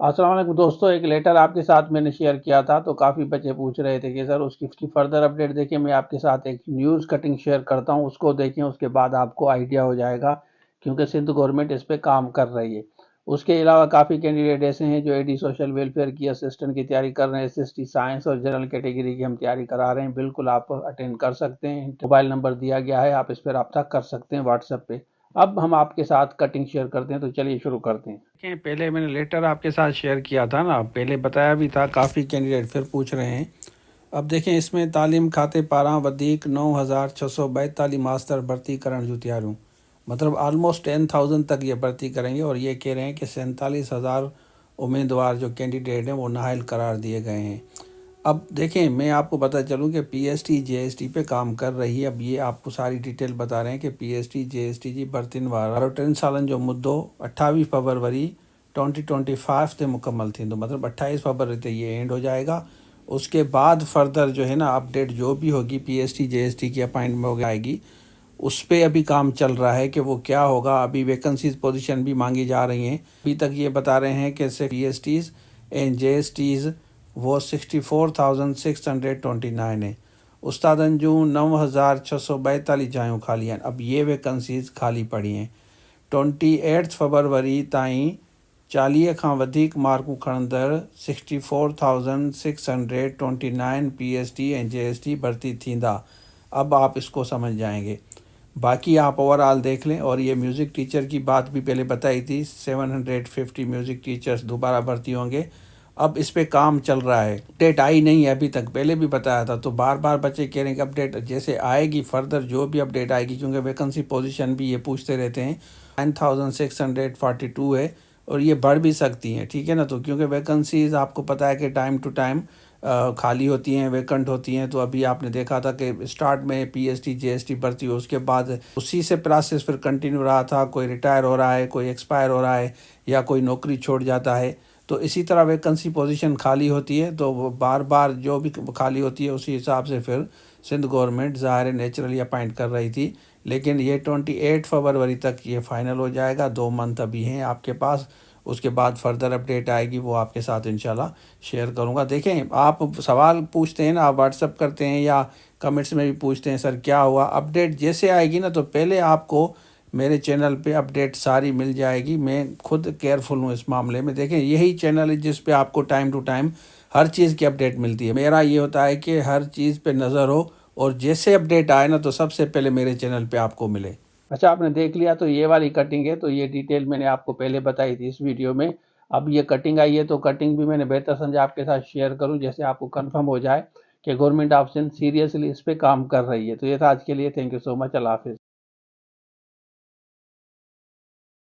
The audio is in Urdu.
السلام علیکم دوستوں، ایک لیٹر آپ کے ساتھ میں نے شیئر کیا تھا تو کافی بچے پوچھ رہے تھے کہ سر اس کی فردر اپڈیٹ دیکھیں. میں آپ کے ساتھ ایک نیوز کٹنگ شیئر کرتا ہوں، اس کو دیکھیں، اس کے بعد آپ کو آئیڈیا ہو جائے گا کیونکہ سندھ گورنمنٹ اس پہ کام کر رہی ہے. اس کے علاوہ کافی کینڈیڈیٹ ایسے ہیں جو اے ڈی سوشل ویلفیئر کی اسسٹنٹ کی تیاری کر رہے ہیں، ایس ایس ٹی سائنس اور جنرل کیٹیگری کی ہم تیاری کرا رہے ہیں. بالکل آپ اٹینڈ کر سکتے ہیں، موبائل نمبر دیا گیا ہے، آپ اس پہ رابطہ کر سکتے ہیں واٹس ایپ پہ. اب ہم آپ کے ساتھ کٹنگ شیئر کرتے ہیں، تو چلیے شروع کرتے ہیں. دیکھیں، پہلے میں نے لیٹر آپ کے ساتھ شیئر کیا تھا نا، پہلے بتایا بھی تھا، کافی کینڈیڈیٹ پھر پوچھ رہے ہیں. اب دیکھیں اس میں تعلیم کھاتے پاراں ودیک 9642 ماسٹر بھرتی کرن جو تیار ہوں، مطلب آلموسٹ 10,000 تک یہ بھرتی کریں گے. اور یہ کہہ رہے ہیں کہ 47,000 امیدوار جو کینڈیڈیٹ ہیں وہ نااہل قرار دیے گئے ہیں. اب دیکھیں، میں آپ کو بتا چلوں کہ P S T J S T پہ کام کر رہی ہے. اب یہ آپ کو ساری ڈیٹیل بتا رہے ہیں کہ P S T J S T G برتن وار 3 سالن جو مدعو 28 فروری 2025 تے مکمل تھی، تو مطلب 28 فروری تے یہ اینڈ ہو جائے گا. اس کے بعد فردر جو ہے نا اپڈیٹ جو بھی ہوگی پی S T J S T کی اپائنٹمنٹ ہو آئے گی، اس پہ ابھی کام چل رہا ہے کہ وہ کیا ہوگا. ابھی ویکنسیز پوزیشن بھی مانگی جا رہی ہیں. ابھی تک یہ بتا رہے ہیں کہ P S Ts and J S Ts وہ 64,629 ہیں. استادن جو 9,642 جایوں خالی ہیں. اب یہ ویکنسیز خالی پڑی ہیں. 28 فروری تائیں 40 کھاں ودیک مارکوں کھڑندڑ 64,629 پی S T and J S T بھرتی تھیندا. اب آپ اس کو سمجھ جائیں گے. باقی آپ اوورآل دیکھ لیں. اور یہ میوزک ٹیچر کی بات بھی پہلے بتائی تھی، 750 میوزک ٹیچرز دوبارہ بھرتی ہوں گے. اب اس پہ کام چل رہا ہے. اپڈیٹ آئی نہیں ہے ابھی تک، پہلے بھی بتایا تھا، تو بار بار بچے کہہ رہے ہیں کہ اپڈیٹ جیسے آئے گی فردر جو بھی اپڈیٹ آئے گی، کیونکہ ویکنسی پوزیشن بھی یہ پوچھتے رہتے ہیں. 9,642 ہے اور یہ بڑھ بھی سکتی ہیں، ٹھیک ہے نا. تو کیونکہ ویکنسیز آپ کو پتہ ہے کہ ٹائم ٹو ٹائم خالی ہوتی ہیں، ویکنٹ ہوتی ہیں. تو ابھی آپ نے دیکھا تھا کہ اسٹارٹ میں پی S T J S T بھرتی ہو، اس کے بعد اسی سے پروسیس پھر کنٹینیو رہا تھا. کوئی ریٹائر ہو رہا ہے، کوئی ایکسپائر ہو رہا ہے، یا کوئی نوکری چھوڑ جاتا ہے. تو اسی طرح ویکنسی پوزیشن خالی ہوتی ہے، تو وہ بار بار جو بھی خالی ہوتی ہے اسی حساب سے پھر سندھ گورنمنٹ ظاہر نیچرلی اپائنٹ کر رہی تھی. لیکن یہ 28 فروری تک یہ فائنل ہو جائے گا. 2 منتھ ابھی ہیں آپ کے پاس. اس کے بعد فردر اپڈیٹ آئے گی، وہ آپ کے ساتھ انشاءاللہ شیئر کروں گا. دیکھیں، آپ سوال پوچھتے ہیں نا، آپ واٹس ایپ کرتے ہیں یا کمنٹس میں بھی پوچھتے ہیں سر کیا ہوا. اپڈیٹ جیسے آئے گی نا تو پہلے آپ کو میرے چینل پہ اپڈیٹ ساری مل جائے گی. میں خود کیئرفل ہوں اس معاملے میں. دیکھیں، یہی چینل ہے جس پہ آپ کو ٹائم ٹو ٹائم ہر چیز کی اپڈیٹ ملتی ہے. میرا یہ ہوتا ہے کہ ہر چیز پہ نظر ہو اور جیسے اپڈیٹ آئے نا تو سب سے پہلے میرے چینل پہ آپ کو ملے. اچھا، آپ نے دیکھ لیا تو یہ والی کٹنگ ہے. تو یہ ڈیٹیل میں نے آپ کو پہلے بتائی تھی اس ویڈیو میں. اب یہ کٹنگ آئی ہے تو کٹنگ بھی میں نے بہتر سمجھا آپ کے ساتھ شیئر کروں، جیسے آپ کو کنفرم ہو جائے کہ گورنمنٹ آف سندھ سیریسلی اس پہ کام کر رہی ہے. تو یہ تھا آج کے لیے. تھینک یو سو مچ. اللہ حافظ.